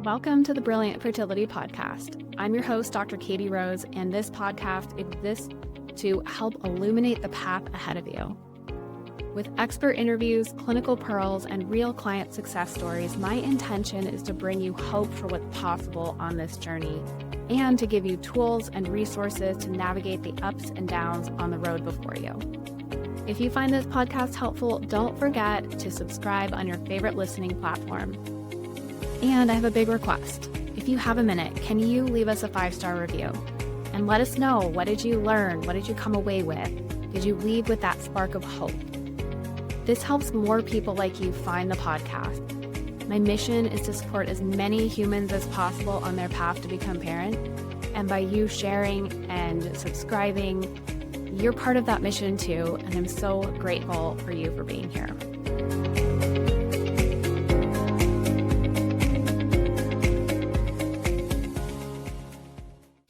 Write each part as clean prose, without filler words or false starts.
Welcome to the Brilliant Fertility Podcast. I'm your host, Dr. Katie Rose, and this podcast exists to help illuminate the path ahead of you. With expert interviews, clinical pearls, and real client success stories, my intention is to bring you hope for what's possible on this journey and to give you tools and resources to navigate the ups and downs on the road before you. If you find this podcast helpful, don't forget to subscribe on your favorite listening platform. And I have a big request. If you have a minute, can you leave us a 5-star review? And let us know, what did you learn? What did you come away with? Did you leave with that spark of hope? This helps more people like you find the podcast. My mission is to support as many humans as possible on their path to become parent. And by you sharing and subscribing, you're part of that mission too. And I'm so grateful for you for being here.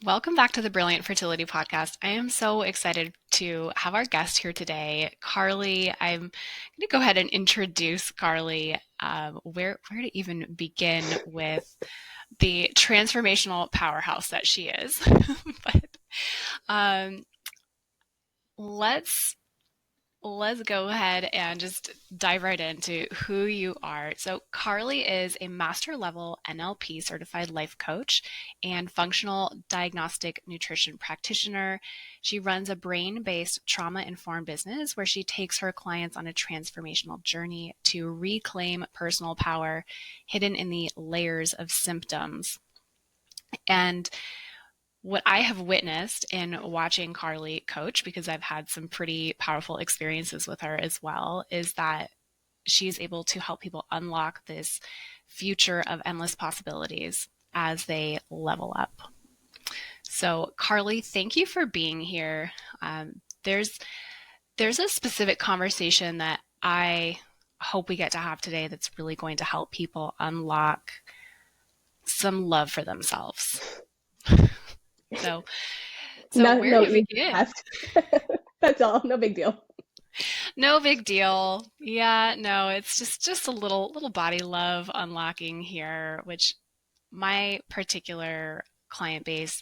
Welcome back to the Brilliant Fertility Podcast. I am so excited to have our guest here today, Carly. I'm going to go ahead and introduce Carly. Where to even begin with the transformational powerhouse that she is. But let's go ahead and just dive right into who you are. So Carly is a master level NLP certified life coach and functional diagnostic nutrition practitioner. She runs a brain-based trauma-informed business where she takes her clients on a transformational journey to reclaim personal power hidden in the layers of symptoms. And what I have witnessed in watching Carly coach, because I've had some pretty powerful experiences with her as well, is that she's able to help people unlock this future of endless possibilities as they level up. So Carly, thank you for being here. There's a specific conversation that I hope we get to have today that's really going to help people unlock some love for themselves. So where do we begin? That's all. No big deal. No big deal. Yeah, no, it's just a little body love unlocking here, which my particular client base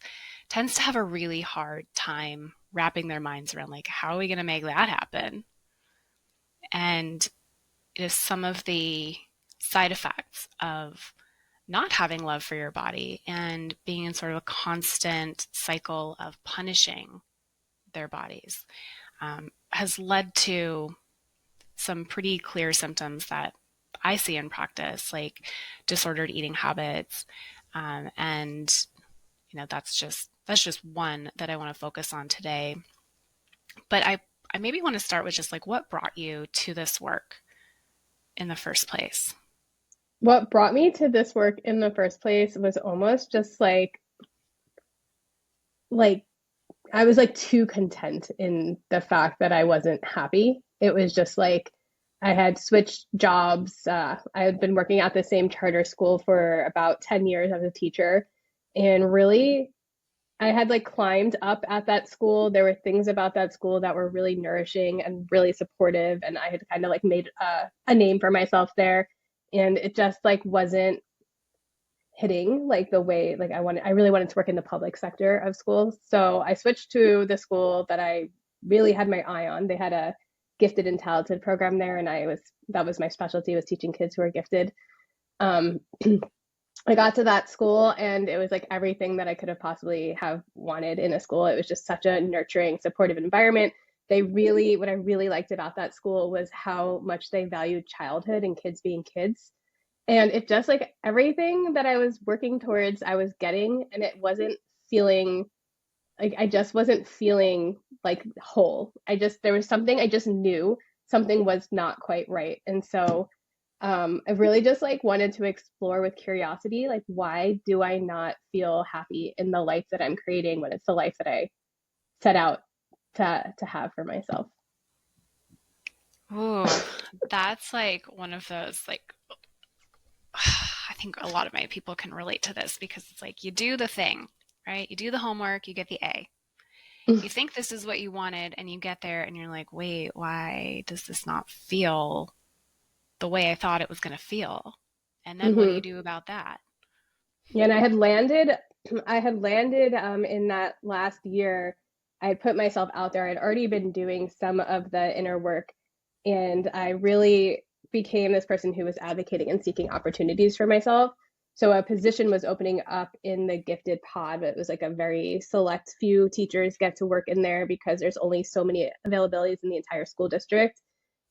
tends to have a really hard time wrapping their minds around, like, how are we going to make that happen? And it is some of the side effects of not having love for your body and being in sort of a constant cycle of punishing their bodies has led to some pretty clear symptoms that I see in practice, like disordered eating habits. And, that's just one that I want to focus on today. But I maybe want to start with just like, what brought you to this work in the first place? What brought me to this work in the first place was almost just like I was like too content in the fact that I wasn't happy. It was just like I had switched jobs. I had been working at the same charter school for about 10 years as a teacher. And really, I had like climbed up at that school. There were things about that school that were really nourishing and really supportive. And I had kind of like made a name for myself there. And it just like wasn't hitting like the way like I really wanted to work in the public sector of schools. So I switched to the school that I really had my eye on. They had a gifted and talented program there, and that was my specialty, was teaching kids who are gifted. I got to that school and it was like everything that I could have possibly have wanted in a school. It was just such a nurturing, supportive environment. What I really liked about that school was how much they valued childhood and kids being kids. And it just like everything that I was working towards, I was getting, and it wasn't feeling like, I just wasn't feeling like whole. There was something I just knew something was not quite right. And so I really just like wanted to explore with curiosity, like, why do I not feel happy in the life that I'm creating when it's the life that I set out to have for myself? Ooh, that's like one of those, like, I think a lot of my people can relate to this, because it's like you do the thing, right? You do the homework, you get the A. You think this is what you wanted, and you get there and you're like, wait, why does this not feel the way I thought it was going to feel? And then what do you do about that? Yeah, and I had landed in that last year. I had put myself out there. I'd already been doing some of the inner work, and I really became this person who was advocating and seeking opportunities for myself. So a position was opening up in the gifted pod, but it was like a very select few teachers get to work in there because there's only so many availabilities in the entire school district.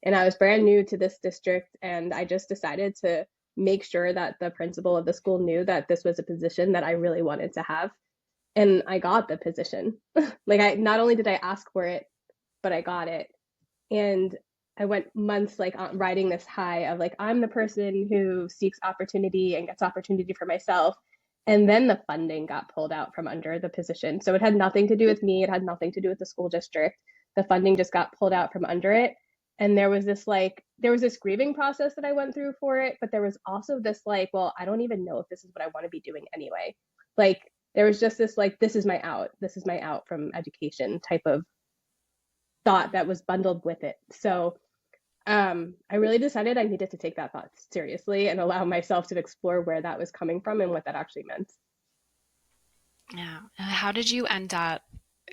And I was brand new to this district, and I just decided to make sure that the principal of the school knew that this was a position that I really wanted to have. And I got the position. Like, I not only did I ask for it, but I got it. And I went months like riding this high of like, I'm the person who seeks opportunity and gets opportunity for myself. And then the funding got pulled out from under the position. So it had nothing to do with me. It had nothing to do with the school district. The funding just got pulled out from under it. And there was this grieving process that I went through for it. But there was also this like, well, I don't even know if this is what I want to be doing anyway. Like, there was just this like, this is my out. This is my out from education type of thought that was bundled with it. So I really decided I needed to take that thought seriously and allow myself to explore where that was coming from and what that actually meant. Yeah. How did you end up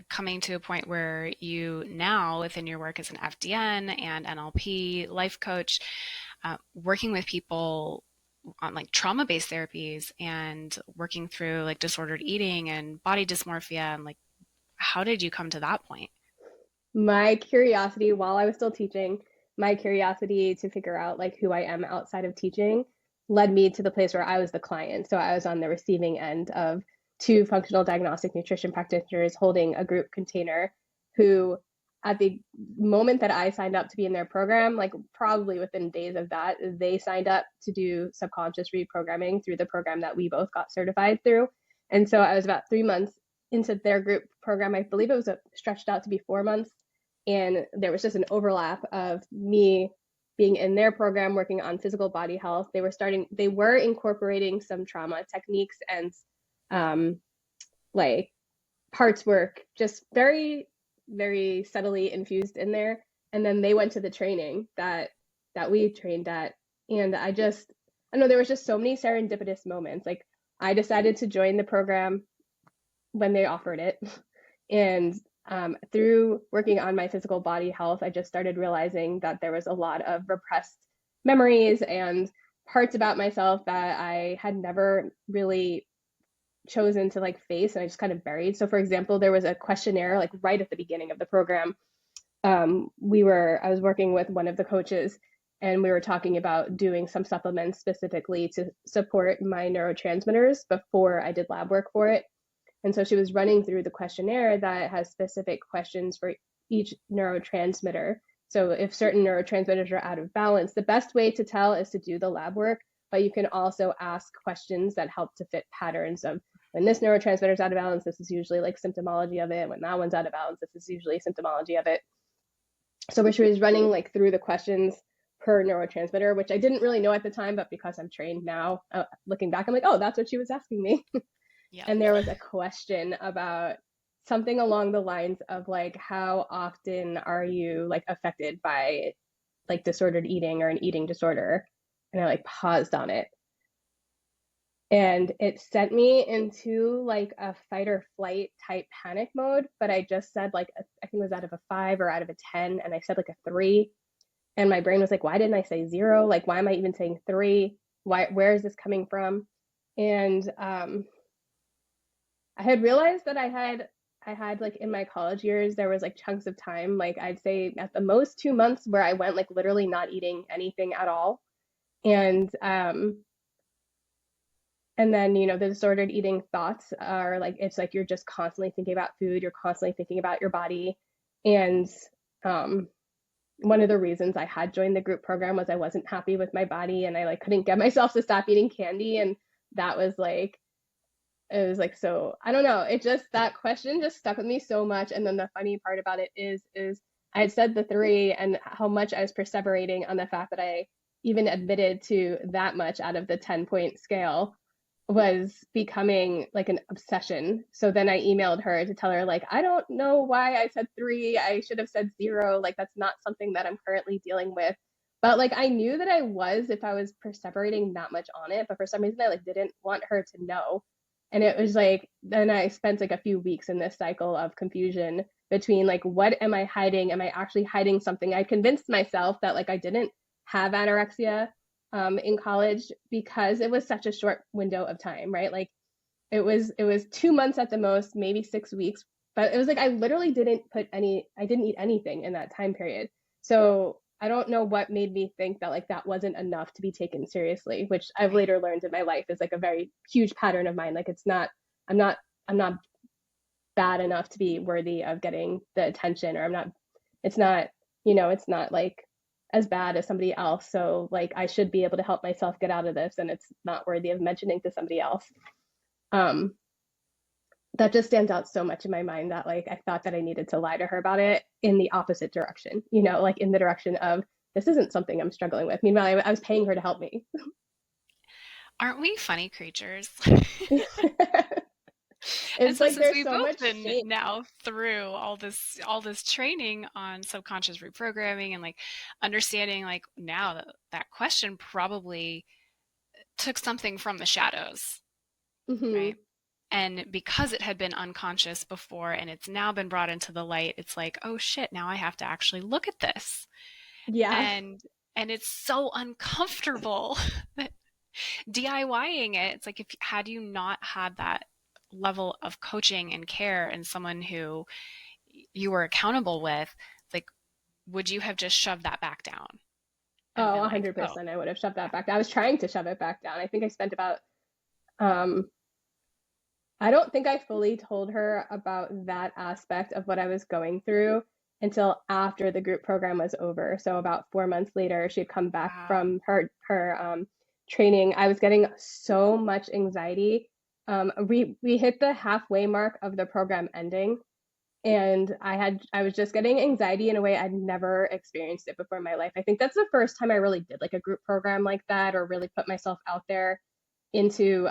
coming to a point where you now, within your work as an FDN and NLP life coach, working with people on like trauma-based therapies and working through like disordered eating and body dysmorphia, and like how did you come to that point? My curiosity while I was still teaching, my curiosity to figure out like who I am outside of teaching led me to the place where I was the client. So I was on the receiving end of two functional diagnostic nutrition practitioners holding a group container who at the moment that I signed up to be in their program, like probably within days of that, they signed up to do subconscious reprogramming through the program that we both got certified through. And so I was about 3 months into their group program. I believe it was stretched out to be 4 months. And there was just an overlap of me being in their program working on physical body health. They were incorporating some trauma techniques and like parts work, just very, very subtly infused in there. And then they went to the training that we trained at. And I don't know, there was just so many serendipitous moments. Like, I decided to join the program when they offered it. And through working on my physical body health, I just started realizing that there was a lot of repressed memories and parts about myself that I had never really chosen to like face, and I just kind of buried. So for example, there was a questionnaire like right at the beginning of the program. I was working with one of the coaches, and we were talking about doing some supplements specifically to support my neurotransmitters before I did lab work for it. And so she was running through the questionnaire that has specific questions for each neurotransmitter. So if certain neurotransmitters are out of balance, the best way to tell is to do the lab work, but you can also ask questions that help to fit patterns of when this neurotransmitter is out of balance, this is usually like symptomology of it. When that one's out of balance, this is usually symptomology of it. So she was running like through the questions per neurotransmitter, which I didn't really know at the time, but because I'm trained now, looking back, I'm like, oh, that's what she was asking me. Yeah. And there was a question about something along the lines of like, how often are you like affected by like disordered eating or an eating disorder? And I like paused on it. And it sent me into like a fight or flight type panic mode. But I just said like, I think it was out of a 5 or out of a 10. And I said like a 3. And my brain was like, why didn't I say 0? Like, why am I even saying 3? Where is this coming from? And I had realized that I had like in my college years, there was like chunks of time, like I'd say at the most 2 months where I went like literally not eating anything at all. And then, you know, the disordered eating thoughts are like, it's like you're just constantly thinking about food, you're constantly thinking about your body. And one of the reasons I had joined the group program was I wasn't happy with my body, and I like couldn't get myself to stop eating candy. And that was like, it was like, so I don't know, it just, that question just stuck with me so much. And then the funny part about it is I had said the 3 and how much I was perseverating on the fact that I even admitted to that much out of the 10-point scale was becoming like an obsession. So then I emailed her to tell her like, I don't know why I said 3, I should have said 0. Like, that's not something that I'm currently dealing with. But like I knew that I was if I was perseverating that much on it, but for some reason I like didn't want her to know. And it was like then I spent like a few weeks in this cycle of confusion between like what am I hiding? Am I actually hiding something? I convinced myself that like I didn't have anorexia in college because it was such a short window of time, right? Like it was 2 months at the most, maybe 6 weeks, but it was like I literally I didn't eat anything in that time period. So I don't know what made me think that like that wasn't enough to be taken seriously, which I've Right. later learned in my life is like a very huge pattern of mine. Like it's not, I'm not, I'm not bad enough to be worthy of getting the attention, or it's not, it's not like as bad as somebody else. So like I should be able to help myself get out of this, and it's not worthy of mentioning to somebody else. Um, that just stands out so much in my mind that like I thought that I needed to lie to her about it in the opposite direction, like in the direction of this isn't something I'm struggling with. Meanwhile, I was paying her to help me. Aren't we funny creatures? And It's so like since there's we've so both much been shame. now through all this training on subconscious reprogramming and like understanding like now that question probably took something from the shadows, Hmm. right? And because it had been unconscious before and it's now been brought into the light, it's like, oh shit, now I have to actually look at this. Yeah. And it's so uncomfortable that DIYing it, it's like if had you not had that level of coaching and care and someone who you were accountable with, like would you have just shoved that back down and Oh, been like, oh, 100%. I would have shoved that back down. I was trying to shove it back down. I think I spent about, um, I don't think I fully told her about that aspect of what I was going through until after the group program was over. So about 4 months later, she had come back wow, from her training. I was getting so much anxiety. We hit the halfway mark of the program ending, and I was just getting anxiety in a way I'd never experienced it before in my life. I think that's the first time I really did like a group program like that, or really put myself out there into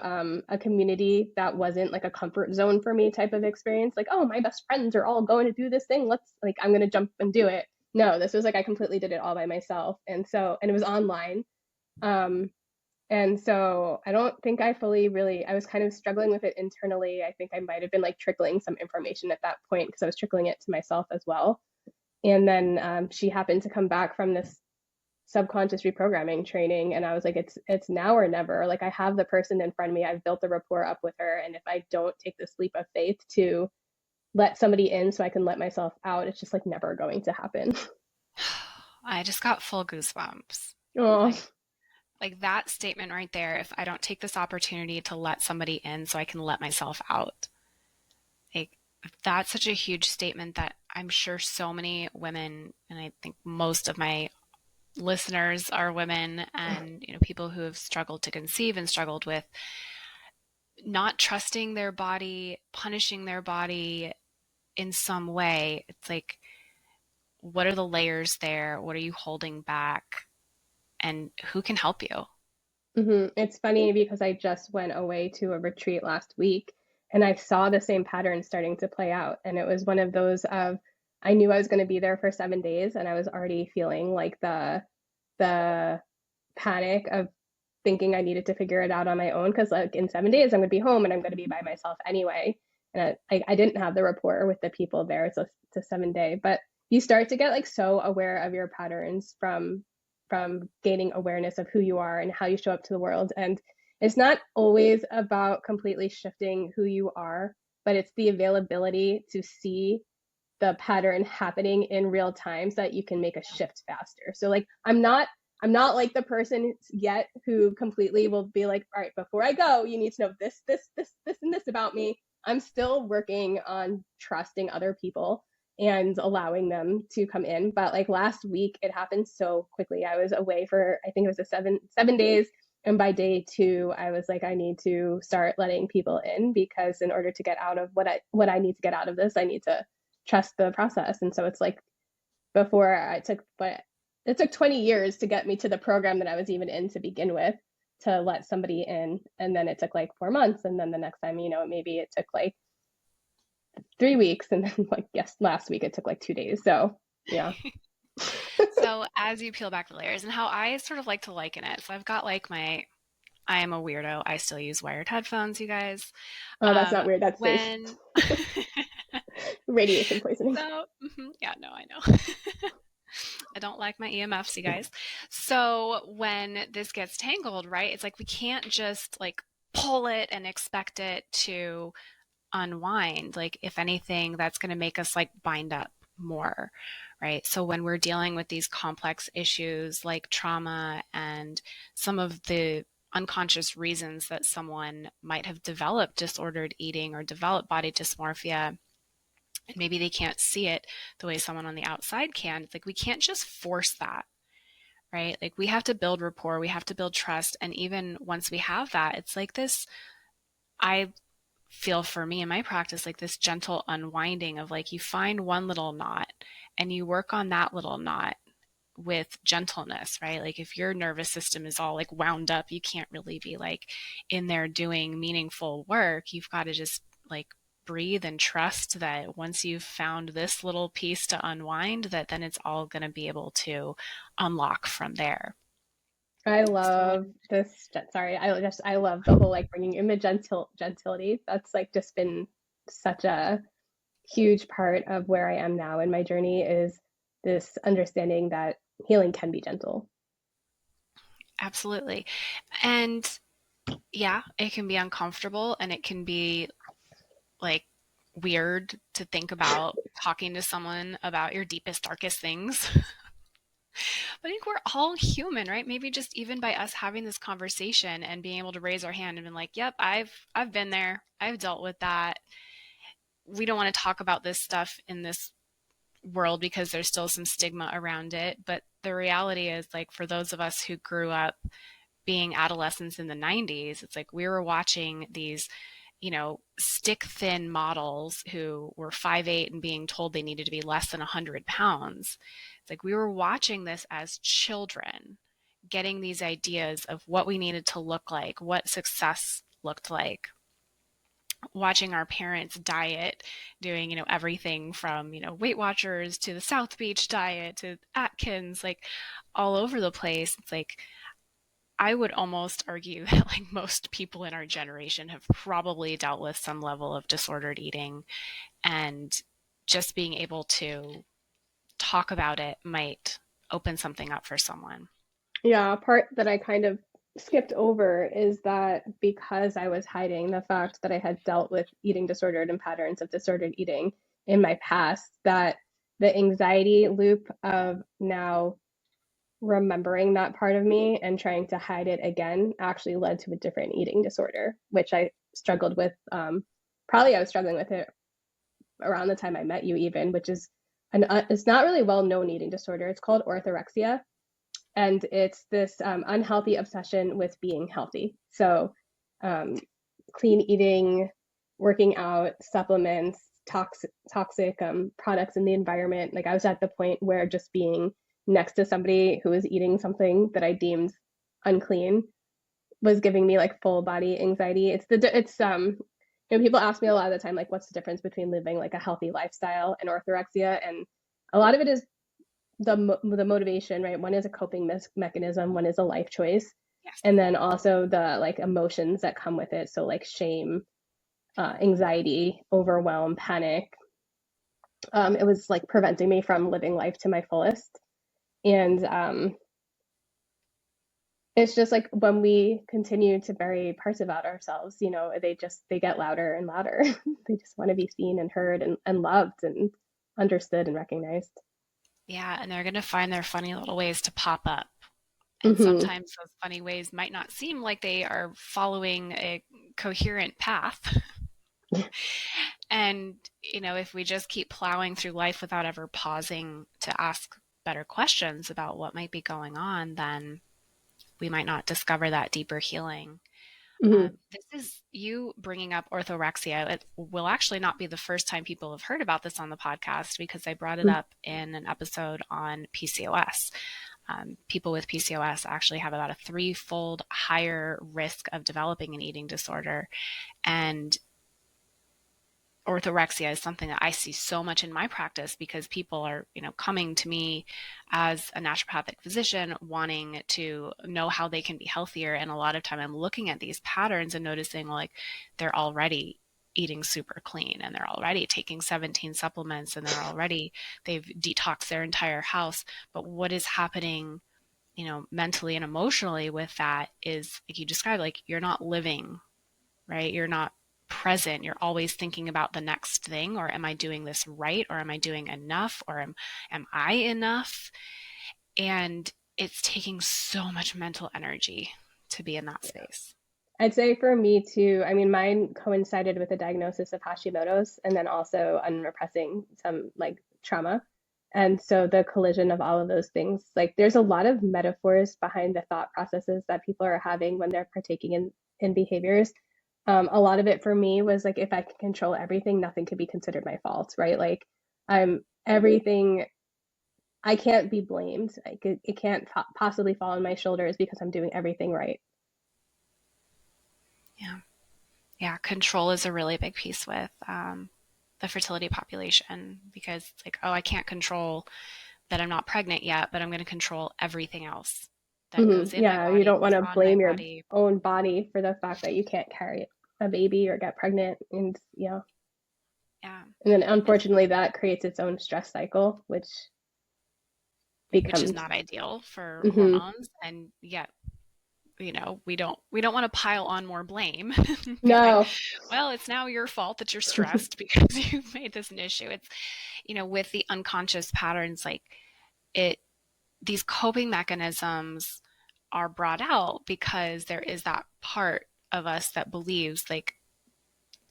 a community that wasn't like a comfort zone for me type of experience. Like, oh, my best friends are all going to do this thing. Let's like, I'm going to jump and do it. No, this was like I completely did it all by myself. And it was online. Um, and so I don't think I fully really, I was kind of struggling with it internally. I think I might have been like trickling some information at that point because I was trickling it to myself as well. And then she happened to come back from this subconscious reprogramming training, and I was like, it's now or never. Like I have the person in front of me, I've built the rapport up with her, and if I don't take this leap of faith to let somebody in so I can let myself out, it's just like never going to happen. I just got full goosebumps. Oh. Like that statement right there, if I don't take this opportunity to let somebody in so I can let myself out. Like that's such a huge statement that I'm sure so many women, and I think most of my listeners are women and people who have struggled to conceive and struggled with not trusting their body, punishing their body in some way. It's like, what are the layers there? What are you holding back? And who can help you? It's funny because I just went away to a retreat last week, and I saw the same pattern starting to play out. And it was one of those of I knew I was going to be there for 7 days, and I was already feeling like the panic of thinking I needed to figure it out on my own, because like in 7 days I'm going to be home and I'm going to be by myself anyway. And I didn't have the rapport with the people there. So it's a 7 day, but you start to get like so aware of your patterns from gaining awareness of who you are and how you show up to the world. And it's not always about completely shifting who you are, but it's the availability to see the pattern happening in real time so that you can make a shift faster. So like I'm not like the person yet who completely will be like, all right, before I go, you need to know this, and this about me. I'm still working on trusting other people and allowing them to come in. But like last week, it happened so quickly. I was away for, I think it was a 7 days. And by day 2, I was like, I need to start letting people in, because in order to get out of what I need to get out of this, I need to trust the process. And so it's like before but it took 20 years to get me to the program that I was even in to begin with, to let somebody in. And then it took like 4 months. And then the next time, maybe it took like 3 weeks. And then like, yes, last week it took like 2 days. So yeah. So as you peel back the layers, and how I sort of like to liken it. So I've got like I am a weirdo. I still use wired headphones, you guys. Oh, that's not weird. That's safe. When Radiation poisoning. so yeah, no, I know. I don't like my EMFs, you guys. So when this gets tangled, right, it's like we can't just like pull it and expect it to unwind. Like, if anything, that's going to make us like bind up more, right? So when we're dealing with these complex issues like trauma and some of the unconscious reasons that someone might have developed disordered eating or developed body dysmorphia, and maybe they can't see it the way someone on the outside can, it's like we can't just force that, right? Like, we have to build rapport, we have to build trust. And even once we have that, it's like this, I feel for me in my practice, like this gentle unwinding of like, you find one little knot and you work on that little knot with gentleness, right? Like, if your nervous system is all like wound up, you can't really be like in there doing meaningful work. You've got to just like breathe and trust that once you've found this little piece to unwind, that then it's all going to be able to unlock from there. I So love this. Sorry, I love the whole like bringing in the gentility. That's like just been such a huge part of where I am now in my journey, is this understanding that healing can be gentle. absolutely. And yeah, it can be uncomfortable and it can be like weird to think about talking to someone about your deepest, darkest things. But I think we're all human, right? Maybe just even by us having this conversation and being able to raise our hand and be like, "Yep, I've been there. I've dealt with that." We don't want to talk about this stuff in this world because there's still some stigma around it, but the reality is, like, for those of us who grew up being adolescents in the 90s, it's like we were watching these, stick thin models who were 5'8" and being told they needed to be less than 100 pounds. It's like we were watching this as children, getting these ideas of what we needed to look like, what success looked like, watching our parents diet, doing, everything from, Weight Watchers to the South Beach diet to Atkins, like all over the place. It's like, I would almost argue that like most people in our generation have probably dealt with some level of disordered eating, and just being able to talk about it might open something up for someone. Yeah, a part that I kind of skipped over is that because I was hiding the fact that I had dealt with eating disordered and patterns of disordered eating in my past, that the anxiety loop of now remembering that part of me and trying to hide it again actually led to a different eating disorder, which I struggled with. Probably I was struggling with it around the time I met you, even, which is it's not really well known eating disorder. It's called orthorexia, and it's this unhealthy obsession with being healthy. So, um, clean eating, working out, supplements, toxic products in the environment. Like, I was at the point where just being next to somebody who was eating something that I deemed unclean was giving me like full body anxiety. People ask me a lot of the time, like, what's the difference between living like a healthy lifestyle and orthorexia? And a lot of it is the motivation, right? One is a coping mechanism, one is a life choice, Yes. and then also the like emotions that come with it. So like shame, anxiety, overwhelm, panic. It was like preventing me from living life to my fullest. And it's just like when we continue to bury parts about ourselves, they get louder and louder. They just want to be seen and heard and loved and understood and recognized. Yeah, and they're going to find their funny little ways to pop up. And Mm-hmm. sometimes those funny ways might not seem like they are following a coherent path. And, if we just keep plowing through life without ever pausing to ask better questions about what might be going on, then we might not discover that deeper healing. Mm-hmm. This is you bringing up orthorexia. It will actually not be the first time people have heard about this on the podcast, because I brought it up in an episode on PCOS. People with PCOS actually have about a threefold higher risk of developing an eating disorder. And orthorexia is something that I see so much in my practice because people are, coming to me as a naturopathic physician wanting to know how they can be healthier. And a lot of time I'm looking at these patterns and noticing like they're already eating super clean and they're already taking 17 supplements and they've detoxed their entire house. But what is happening, mentally and emotionally with that is like you described, like you're not living, right? You're not present. You're always thinking about the next thing, or am I doing this right? Or am I doing enough? Or am I enough? And it's taking so much mental energy to be in that space. I'd say for me too, I mean, mine coincided with a diagnosis of Hashimoto's and then also unrepressing some like trauma. And so the collision of all of those things, like there's a lot of metaphors behind the thought processes that people are having when they're partaking in behaviors. A lot of it for me was like, if I can control everything, nothing could be considered my fault, right? Like I'm everything, I can't be blamed. Like it can't possibly fall on my shoulders because I'm doing everything right. Yeah. Yeah. Control is a really big piece with the fertility population because it's like, oh, I can't control that I'm not pregnant yet, but I'm going to control everything else that goes in my Yeah, you body, don't want goes to on my blame your body. own body for the fact that you can't carry a baby or get pregnant. And yeah. Yeah. And then unfortunately that creates its own stress cycle, which Which is becomes not ideal for mhm. hormones. And yet, we don't want to pile on more blame. Be like, No. well, it's now your fault that you're stressed because you've made this an issue. It's, with the unconscious patterns, like it, these coping mechanisms are brought out because there is that part of us that believes like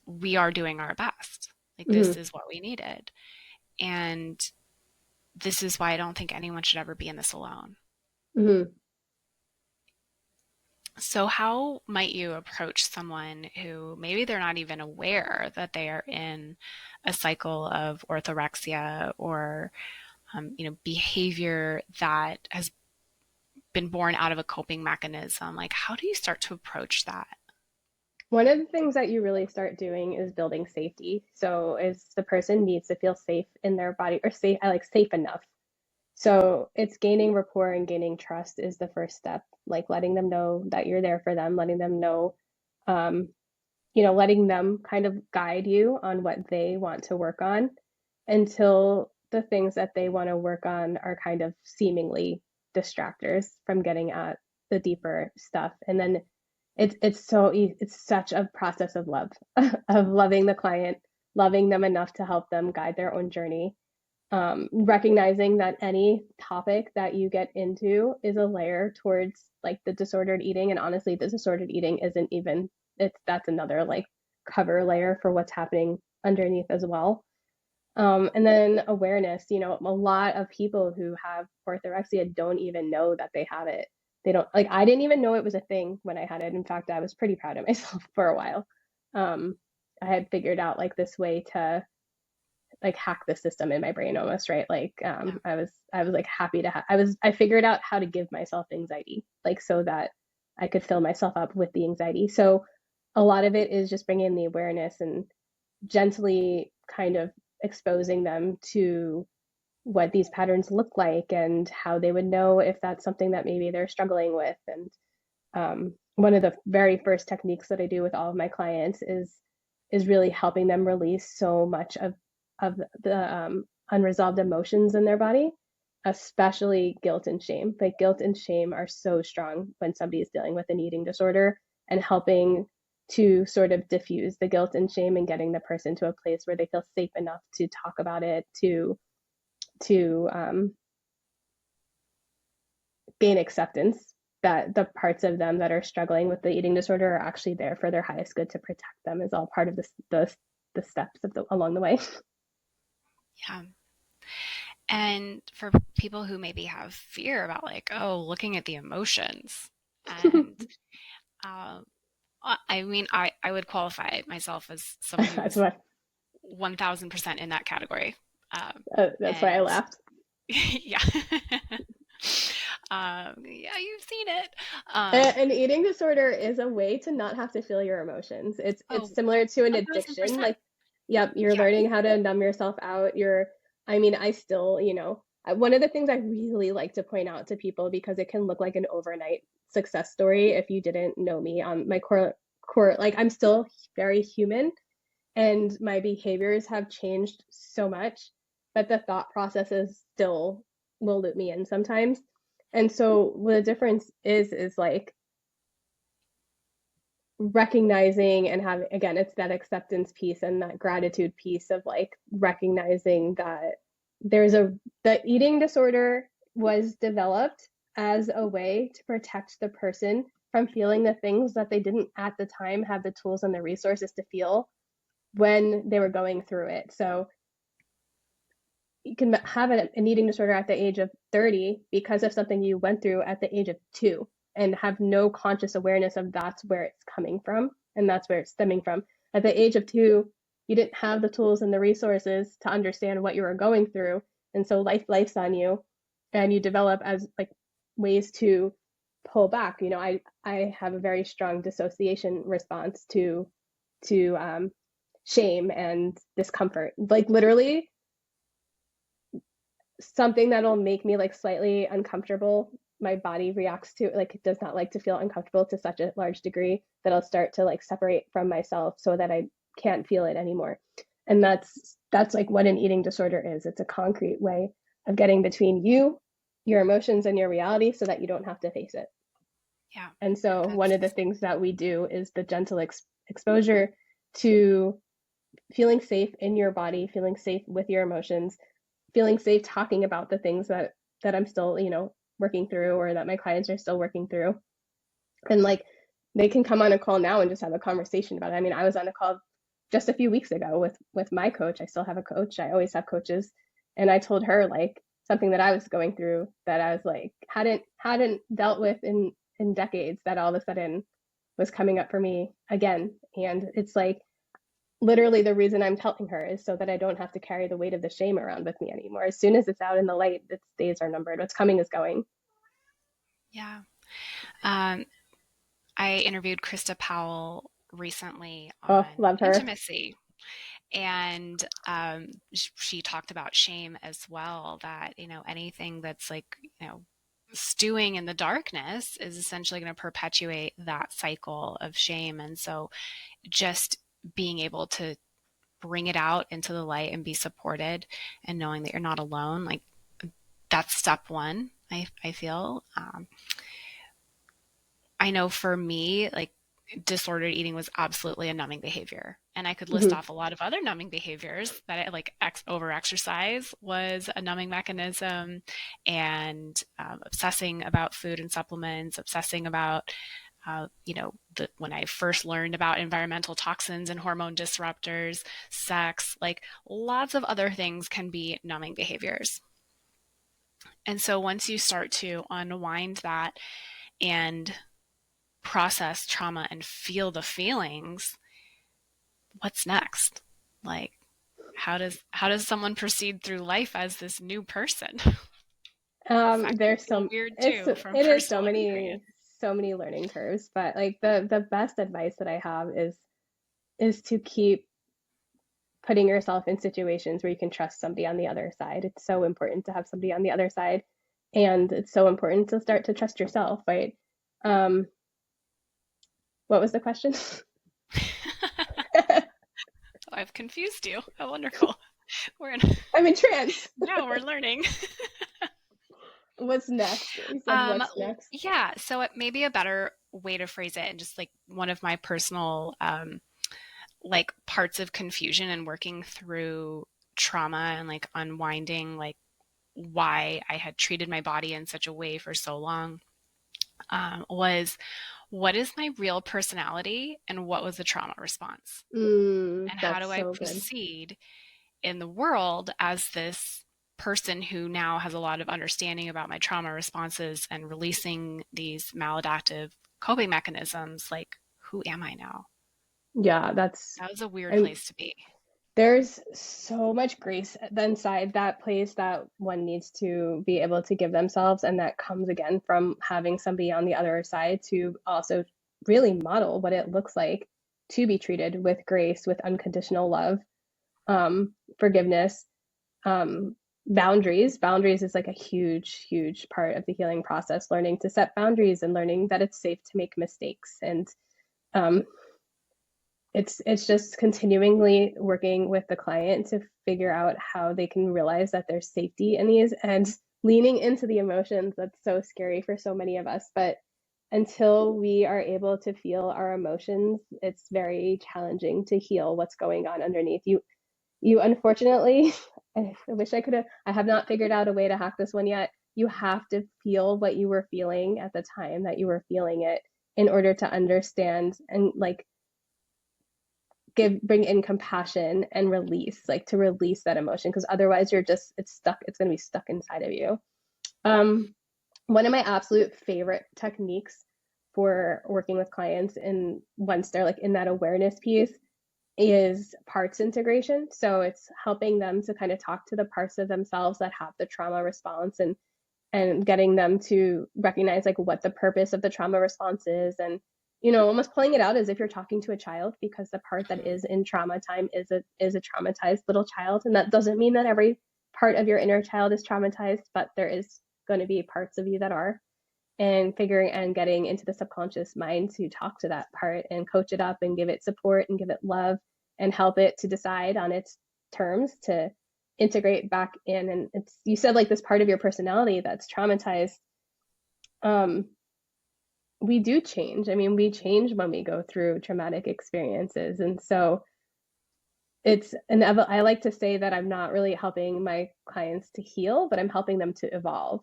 we are doing our best. Like this Mhm. is what we needed. And this is why I don't think anyone should ever be in this alone. Mhm. So, how might you approach someone who maybe they're not even aware that they are in a cycle of orthorexia or, behavior that has been born out of a coping mechanism? Like, how do you start to approach that? One of the things that you really start doing is building safety. So is the person needs to feel safe in their body or safe, I like safe enough. So it's gaining rapport and gaining trust is the first step, like letting them know that you're there for them, letting them know, um, letting them kind of guide you on what they want to work on until the things that they want to work on are kind of seemingly distractors from getting at the deeper stuff. And then it's so easy, it's such a process of love, of loving the client, loving them enough to help them guide their own journey, recognizing that any topic that you get into is a layer towards like the disordered eating. And honestly, the disordered eating isn't even, that's another like cover layer for what's happening underneath as well. And then awareness, a lot of people who have orthorexia don't even know that they have it. They don't, like, I didn't even know it was a thing when I had it. In fact, I was pretty proud of myself for a while. Um, I had figured out like this way to like hack the system in my brain almost, right? Like Yeah. I was like happy to I figured out how to give myself anxiety, like so that I could fill myself up with the anxiety. So a lot of it is just bringing the awareness and gently kind of exposing them to what these patterns look like and how they would know if that's something that maybe they're struggling with. And one of the very first techniques that I do with all of my clients is really helping them release so much of the unresolved emotions in their body, especially guilt and shame. Like guilt and shame are so strong when somebody is dealing with an eating disorder, and helping to sort of diffuse the guilt and shame and getting the person to a place where they feel safe enough to talk about it, to gain acceptance that the parts of them that are struggling with the eating disorder are actually there for their highest good to protect them is all part of the steps of along the way. Yeah. And for people who maybe have fear about like, oh, looking at the emotions and um, I mean, I would qualify myself as someone That's who's what 1000% in that category. that's why I And laughed. yeah. Yeah, you've seen it. An eating disorder is a way to not have to feel your emotions. It's Oh, similar to an a thousand addiction. percent. Like Yep, you're Yeah. learning how to numb yourself out. I mean, I still, one of the things I really like to point out to people, because it can look like an overnight success story if you didn't know me on my core, like I'm still very human and my behaviors have changed so much, but the thought processes still will loop me in sometimes. And so what the difference is like recognizing and having, again, it's that acceptance piece and that gratitude piece of like recognizing that the eating disorder was developed as a way to protect the person from feeling the things that they didn't at the time have the tools and the resources to feel when they were going through it. So you can have an eating disorder at the age of 30 because of something you went through at the age of 2 and have no conscious awareness of that's where it's coming from and that's where it's stemming from. At the age of 2, you didn't have the tools and the resources to understand what you were going through. And so life's on you and you develop as like ways to pull back. I have a very strong dissociation response to shame and discomfort. Like literally something that'll make me like slightly uncomfortable, my body reacts to, like it does not like to feel uncomfortable to such a large degree that I'll start to like separate from myself so that I can't feel it anymore. And that's like what an eating disorder is. It's a concrete way of getting between you, your emotions, and your reality so that you don't have to face it. Yeah. And so one of the things that we do is the gentle exposure to feeling safe in your body, feeling safe with your emotions, feeling safe talking about the things that I'm still, working through or that my clients are still working through. And like they can come on a call now and just have a conversation about it. I mean, I was on a call just a few weeks ago with my coach. I still have a coach. I always have coaches. And I told her like something that I was going through that I was like hadn't dealt with in decades, that all of a sudden was coming up for me again. And it's like literally the reason I'm telling her is so that I don't have to carry the weight of the shame around with me anymore. As soon as it's out in the light, its days are numbered. What's coming is going. Yeah. I interviewed Krista Powell recently Oh, on love her. intimacy. And she talked about shame as well, that, anything that's like, stewing in the darkness is essentially going to perpetuate that cycle of shame. And so just being able to bring it out into the light and be supported and knowing that you're not alone, like that's step one, I feel. I know for me, like disordered eating was absolutely a numbing behavior. And I could list Mm-hmm. off a lot of other numbing behaviors that I like. Over exercise was a numbing mechanism, and obsessing about food and supplements, obsessing about, when I first learned about environmental toxins and hormone disruptors, sex, like lots of other things can be numbing behaviors. And so once you start to unwind that and process trauma and feel the feelings, what's next? Like, how does someone proceed through life as this new person? That can There's feel some weird it's too from it is personal experience. so many learning curves, but like the best advice that I have is to keep putting yourself in situations where you can trust somebody on the other side. It's so important to have somebody on the other side, and it's so important to start to trust yourself, right? Um, what was the question? I've confused you. How wonderful. We're in. I'm in trance. Now we're learning. What's next? You said what's next? Yeah. So it may be a better way to phrase it, and just like one of my personal like parts of confusion and working through trauma and like unwinding like why I had treated my body in such a way for so long, was what is my real personality and what was the trauma response? And how do That's I so good. proceed in the world as this person who now has a lot of understanding about my trauma responses and releasing these maladaptive coping mechanisms? Like, who am I now? Yeah, That was a weird I'm place to be. there's so much grace inside that place that one needs to be able to give themselves. And that comes again from having somebody on the other side to also really model what it looks like to be treated with grace, with unconditional love. forgiveness, boundaries. Boundaries is like a huge part of the healing process, learning to set boundaries and learning that it's safe to make mistakes. And it's just continually working with the client to figure out how they can realize that there's safety in these, and leaning into the emotions. That's so scary for so many of us, but until we are able to feel our emotions, it's very challenging to heal what's going on underneath. You unfortunately, I wish I could have, I have not figured out a way to hack this one yet. You have to feel what you were feeling at the time that you were feeling it in order to understand and like bring in compassion and release, like to release that emotion, because otherwise you're just, it's stuck, it's going to be stuck inside of you. One of my absolute favorite techniques for working with clients, and once they're like in that awareness piece, is parts integration. So it's helping them to kind of talk to the parts of themselves that have the trauma response, and getting them to recognize like what the purpose of the trauma response is, and almost pulling it out as if you're talking to a child, because the part that is in trauma time is a traumatized little child. And that doesn't mean that every part of your inner child is traumatized, but there is going to be parts of you that are, and figuring and getting into the subconscious mind to talk to that part and coach it up and give it support and give it love and help it to decide on its terms to integrate back in. And it's, you said like this part of your personality that's traumatized. We do change. I mean, we change when we go through traumatic experiences. And so I like to say that I'm not really helping my clients to heal, but I'm helping them to evolve.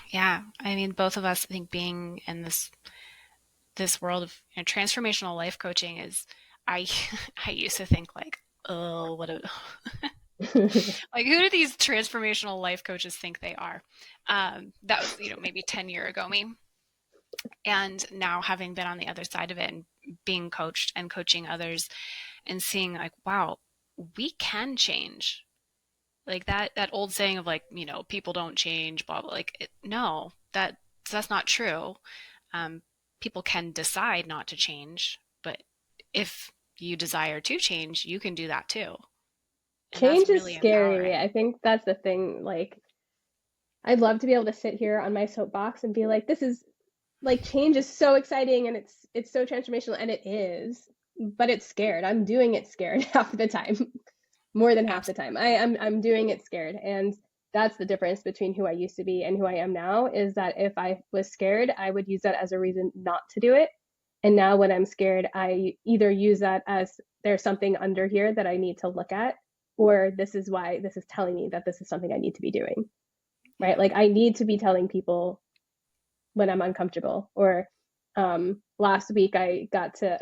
Yeah. I mean, both of us, I think, being in this world of transformational life coaching is, I used to think like, oh, what a like, who do these transformational life coaches think they are? That was, maybe 10 years ago me. And now, having been on the other side of it and being coached and coaching others and seeing like, wow, we can change. Like that old saying of like, people don't change, blah, blah, like, no, that's not true. People can decide not to change, but if you desire to change, you can do that too. And that's Change is really scary. empowering. I think that's the thing. Like, I'd love to be able to sit here on my soapbox and be like, this is like, change is so exciting and it's so transformational, and it is, but it's scared. I'm doing it scared half the time, more than half the time. I'm doing it scared. And that's the difference between who I used to be and who I am now, is that if I was scared, I would use that as a reason not to do it. And now when I'm scared, I either use that as there's something under here that I need to look at, or this is why this is telling me that this is something I need to be doing, right? Like, I need to be telling people when I'm uncomfortable. Or last week I got to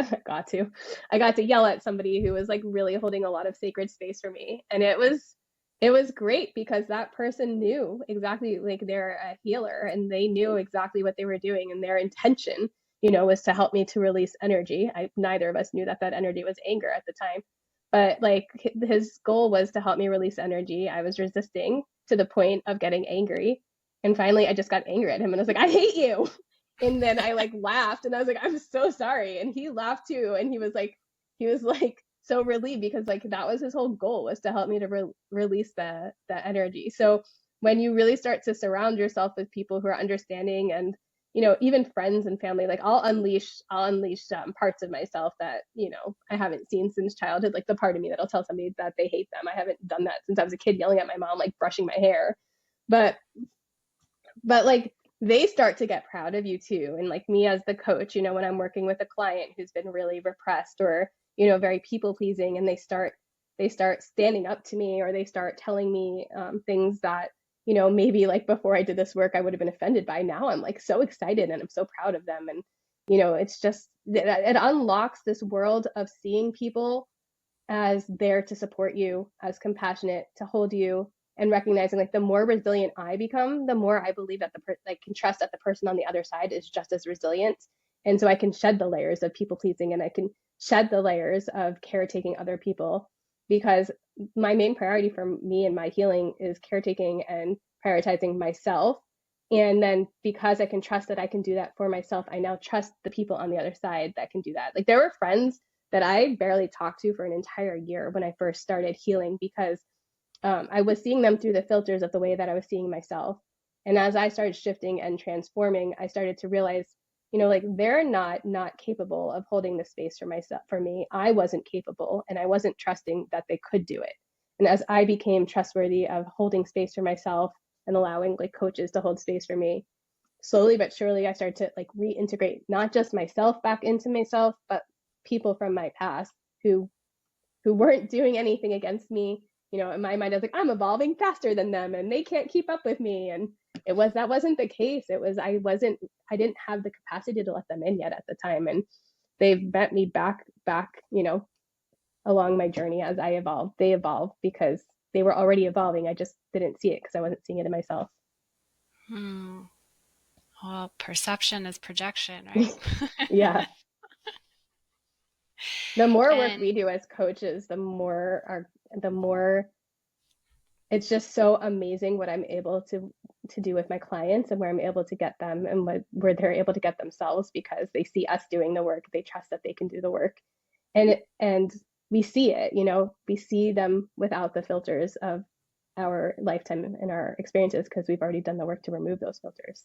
yell at somebody who was like really holding a lot of sacred space for me, and it was great because that person knew exactly, like, they're a healer and they knew exactly what they were doing, and their intention was to help me to release energy. Neither of us knew that energy was anger at the time, but like, his goal was to help me release energy. I was resisting to the point of getting angry, and finally I just got angry at him and I was like, I hate you. And then I like laughed and I was like, I'm so sorry. And he laughed too. And he was like so relieved, because like that was his whole goal, was to help me to release that energy. So when you really start to surround yourself with people who are understanding, and even friends and family, like I'll unleash parts of myself that I haven't seen since childhood, like the part of me that'll tell somebody that they hate them. I haven't done that since I was a kid, yelling at my mom, like brushing my hair. But like, they start to get proud of you too. And like me as the coach, when I'm working with a client who's been really repressed or very people pleasing, and they start standing up to me, or they start telling me things that maybe like before I did this work I would have been offended by, now I'm like so excited and I'm so proud of them. And it's just, it unlocks this world of seeing people as there to support you, as compassionate, to hold you, and recognizing like the more resilient I become, the more I believe that can trust that the person on the other side is just as resilient. And so I can shed the layers of people pleasing, and I can shed the layers of caretaking other people, because my main priority for me and my healing is caretaking and prioritizing myself. And then because I can trust that I can do that for myself, I now trust the people on the other side that can do that. Like, there were friends that I barely talked to for an entire year when I first started healing, because I was seeing them through the filters of the way that I was seeing myself. And as I started shifting and transforming, I started to realize, like they're not capable of holding the space for myself, for me. I wasn't capable, and I wasn't trusting that they could do it. And as I became trustworthy of holding space for myself and allowing like coaches to hold space for me, slowly but surely I started to like reintegrate not just myself back into myself, but people from my past who weren't doing anything against me. In my mind, I was like, I'm evolving faster than them and they can't keep up with me. And that wasn't the case. I didn't have the capacity to let them in yet at the time. And they've met me back, along my journey as I evolved. They evolved because they were already evolving. I just didn't see it because I wasn't seeing it in myself. Well, perception is projection, right? Yeah. The more work we do as coaches, the more it's just so amazing what I'm able to do with my clients, and where I'm able to get them, and where they're able to get themselves, because they see us doing the work. They trust that they can do the work. And we see it, we see them without the filters of our lifetime and our experiences, because we've already done the work to remove those filters.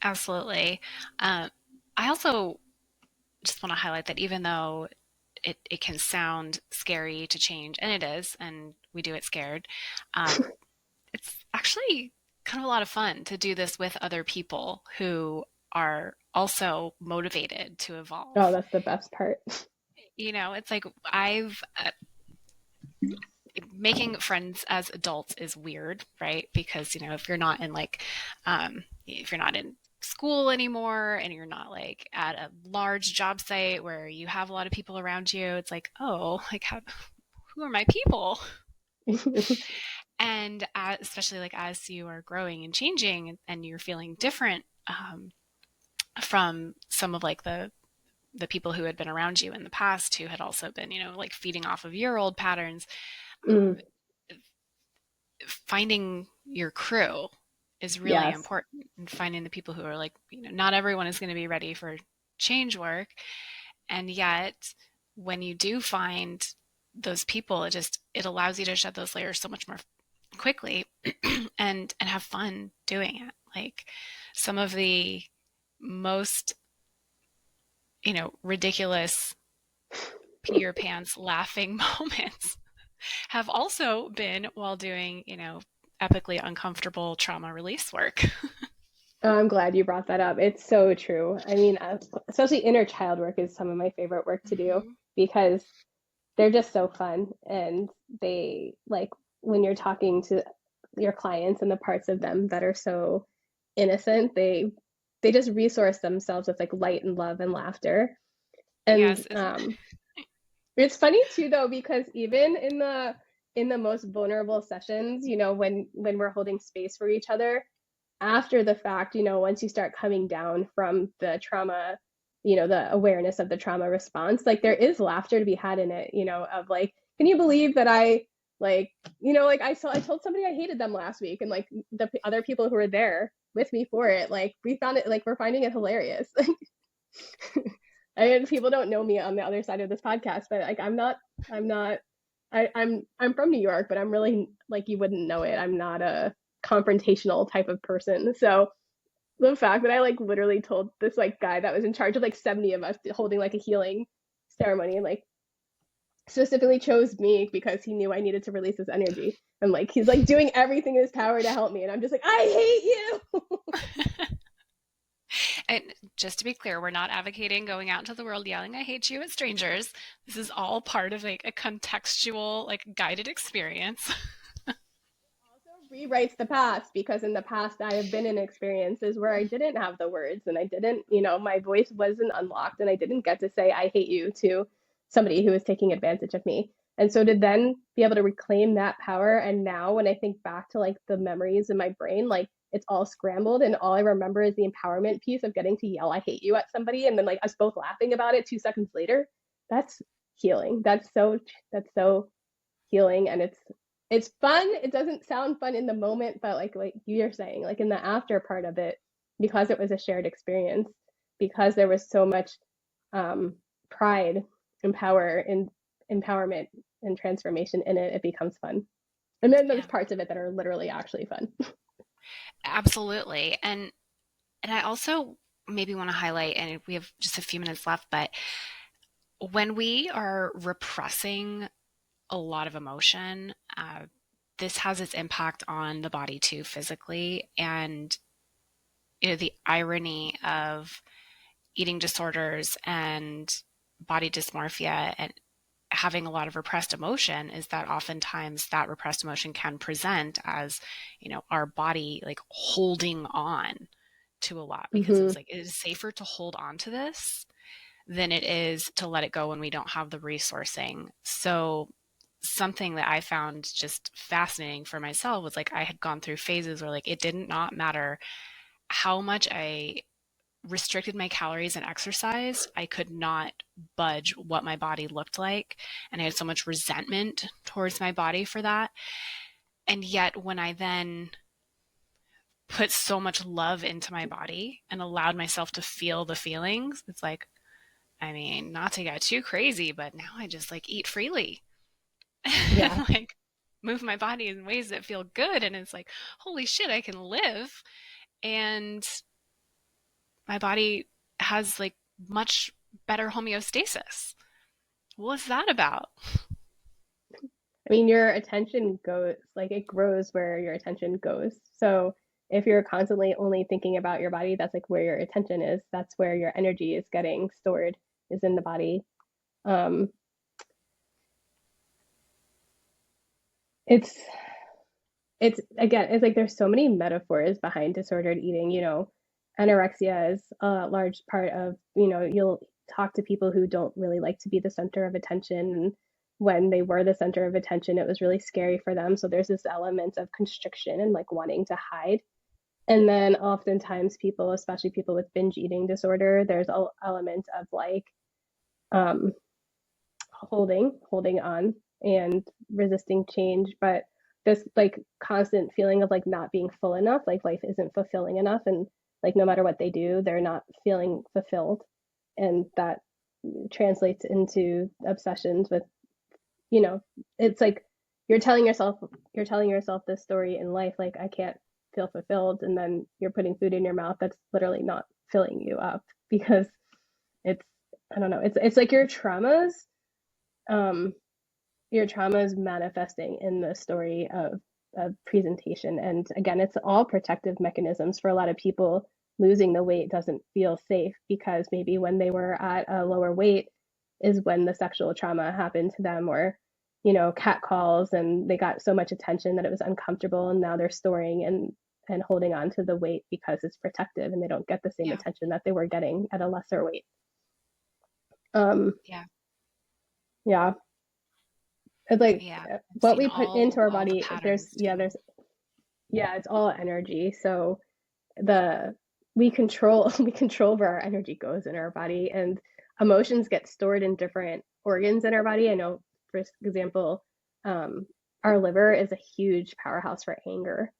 Absolutely. I also just want to highlight that even though it can sound scary to change, and it is, and we do it scared, it's actually kind of a lot of fun to do this with other people who are also motivated to evolve. Oh, that's the best part. It's like making friends as adults is weird, right? Because, if you're not in if you're not in school anymore and you're not like at a large job site where you have a lot of people around you, it's like, oh, like who are my people? And especially like as you are growing and changing and you're feeling different from some of like the people who had been around you in the past, who had also been, like feeding off of your old patterns, finding your crew is really important, and finding the people who are like, not everyone is going to be ready for change work. And yet when you do find those people, it allows you to shed those layers so much more quickly and have fun doing it. Like some of the most, ridiculous pee your pants laughing moments have also been while doing, epically uncomfortable trauma release work. Oh, I'm glad you brought that up. It's so true. I mean, especially inner child work is some of my favorite work to do, because they're just so fun. And they, like, when you're talking to your clients and the parts of them that are so innocent, they just resource themselves with like light and love and laughter. And yes, it's funny too, though, because even in the most vulnerable sessions, when we're holding space for each other, after the fact, once you start coming down from the trauma, the awareness of the trauma response, like there is laughter to be had in it, of like, can you believe that I told somebody I hated them last week, and like the other people who were there with me for it, like we found it, like we're finding it hilarious. I mean, people don't know me on the other side of this podcast, but like I'm from New York, but I'm really, like, you wouldn't know it. I'm not a confrontational type of person. So the fact that I like literally told this like guy that was in charge of like 70 of us holding like a healing ceremony, and like specifically chose me because he knew I needed to release this energy, and like he's like doing everything in his power to help me, and I'm just like, I hate you. And just to be clear, we're not advocating going out into the world yelling, I hate you at strangers. This is all part of like a contextual, like guided experience. Rewrites the past, because in the past I have been in experiences where I didn't have the words, and I didn't, my voice wasn't unlocked, and I didn't get to say I hate you to somebody who was taking advantage of me. And so to then be able to reclaim that power, and now when I think back to like the memories in my brain, like it's all scrambled, and all I remember is the empowerment piece of getting to yell I hate you at somebody, and then like us both laughing about it 2 seconds later. That's healing. That's so healing. And it's fun. It doesn't sound fun in the moment, but like you're saying, like in the after part of it, because it was a shared experience, because there was so much pride empowerment and transformation in it, it becomes fun. And then there's Yeah, parts of it that are literally actually fun. absolutely. And I also maybe want to highlight, and we have just a few minutes left, but when we are repressing a lot of emotion, this has its impact on the body too, physically. And the irony of eating disorders and body dysmorphia and having a lot of repressed emotion is that oftentimes that repressed emotion can present as, our body like holding on to a lot, because Mm-hmm. it's like it is safer to hold on to this than it is to let it go when we don't have the resourcing. So something that I found just fascinating for myself was like I had gone through phases where like it did not matter how much I restricted my calories and exercise, I could not budge what my body looked like. And I had so much resentment towards my body for that. And yet, when I then put so much love into my body and allowed myself to feel the feelings, it's like, I mean, not to get too crazy, but now I just like eat freely. Yeah. Like move my body in ways that feel good. And it's like, holy shit, I can live. And my body has like much better homeostasis. What's that about? I mean, your attention goes, like, it grows where your attention goes. So if you're constantly only thinking about your body, that's like where your attention is. That's where your energy is getting stored, is in the body. Um, it's again, it's like there's so many metaphors behind disordered eating. Anorexia is a large part of, you'll talk to people who don't really like to be the center of attention. And when they were the center of attention, it was really scary for them. So there's this element of constriction and like wanting to hide. And then oftentimes people, especially people with binge eating disorder, there's an element of like um, holding on and resisting change. But this like constant feeling of like not being full enough, like life isn't fulfilling enough, and like no matter what they do, they're not feeling fulfilled. And that translates into obsessions with, it's like you're telling yourself this story in life, like I can't feel fulfilled, and then you're putting food in your mouth that's literally not filling you up because it's, I don't know, it's like um your trauma is manifesting in the story of presentation. And again, it's all protective mechanisms. For a lot of people, losing the weight doesn't feel safe because maybe when they were at a lower weight is when the sexual trauma happened to them, or cat calls, and they got so much attention that it was uncomfortable, and now they're storing and holding on to the weight because it's protective, and they don't get the same Yeah. attention that they were getting at a lesser weight. um Yeah. yeah, it's like Yeah. I've what seen we put into our all the body, there's patterns yeah too. there's yeah, it's all energy. So the we control we control where our energy goes in our body, and emotions get stored in different organs in our body. I know, for example, um, our liver is a huge powerhouse for anger,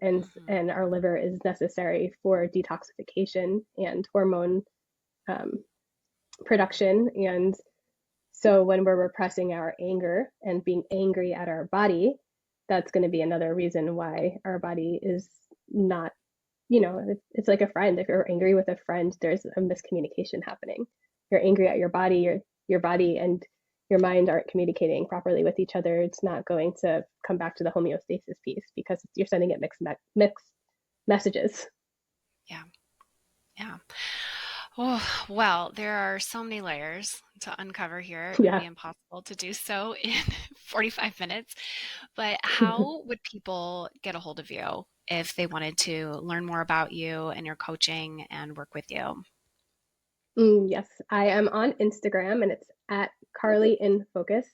and Mm-hmm. and our liver is necessary for detoxification and hormone um, production. And so when we're repressing our anger and being angry at our body, that's going to be another reason why our body is not, it's like a friend. If you're angry with a friend, there's a miscommunication happening. You're angry at your body, your body and your mind aren't communicating properly with each other. It's not going to come back to the homeostasis piece because you're sending it mixed messages. Yeah. Yeah. Oh, well, there are so many layers to uncover here. It would Yeah. be impossible to do so in 45 minutes. But how would people get a hold of you if they wanted to learn more about you and your coaching and work with you? Yes, I am on Instagram and it's at Carly in Focus.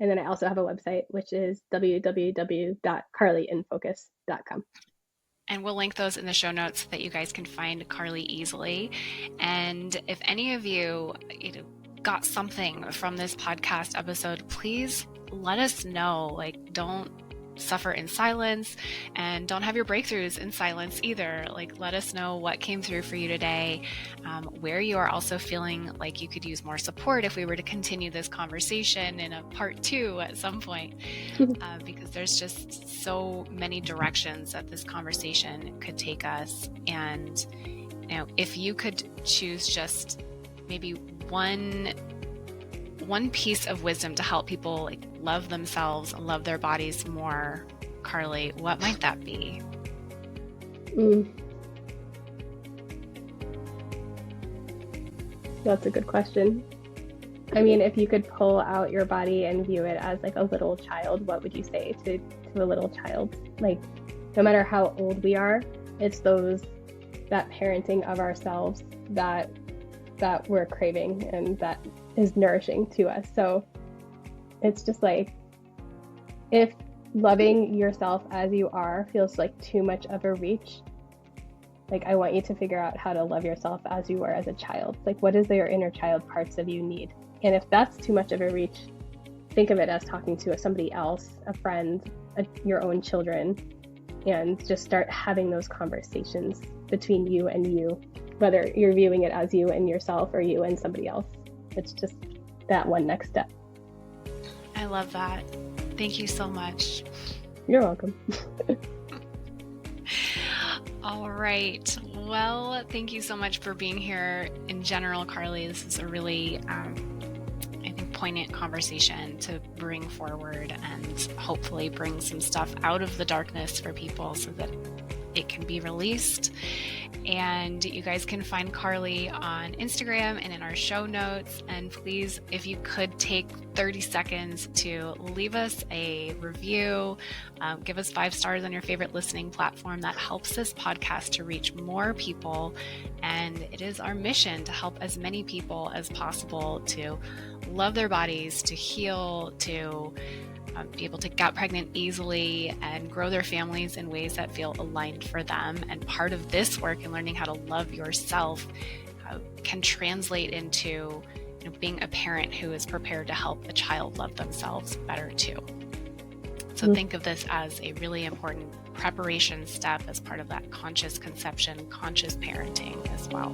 And then I also have a website, which is www.carlyinfocus.com. And we'll link those in the show notes so that you guys can find Carly easily. And if any of you, got something from this podcast episode, please let us know. Like, don't suffer in silence, and don't have your breakthroughs in silence either. Like, let us know what came through for you today, where you are also feeling like you could use more support if we were to continue this conversation in a part 2 at some point, because there's just so many directions that this conversation could take us. And if you could choose just maybe one piece of wisdom to help people like love themselves, love their bodies more, Carly, what might that be? That's a good question. I mean, if you could pull out your body and view it as like a little child, what would you say to a little child? Like, no matter how old we are, it's that parenting of ourselves that we're craving and that is nourishing to us. So it's just like, if loving yourself as you are feels like too much of a reach, like, I want you to figure out how to love yourself as you were as a child. Like, what is your inner child parts of you need? And if that's too much of a reach, think of it as talking to somebody else, a friend, your own children, and just start having those conversations between you and you, whether you're viewing it as you and yourself or you and somebody else. It's just that one next step. I love that. Thank you so much. You're welcome. All right. Well, thank you so much for being here. In general, Carly, this is a really, I think, poignant conversation to bring forward and hopefully bring some stuff out of the darkness for people so that it can be released. And you guys can find Carly on Instagram and in our show notes. And please, if you could take 30 seconds to leave us a review, give us 5 stars on your favorite listening platform. That helps this podcast to reach more people. And it is our mission to help as many people as possible to love their bodies, to heal, to be able to get pregnant easily and grow their families in ways that feel aligned for them. And part of this work in learning how to love yourself can translate into being a parent who is prepared to help a child love themselves better too. So think of this as a really important preparation step as part of that conscious conception, conscious parenting as well.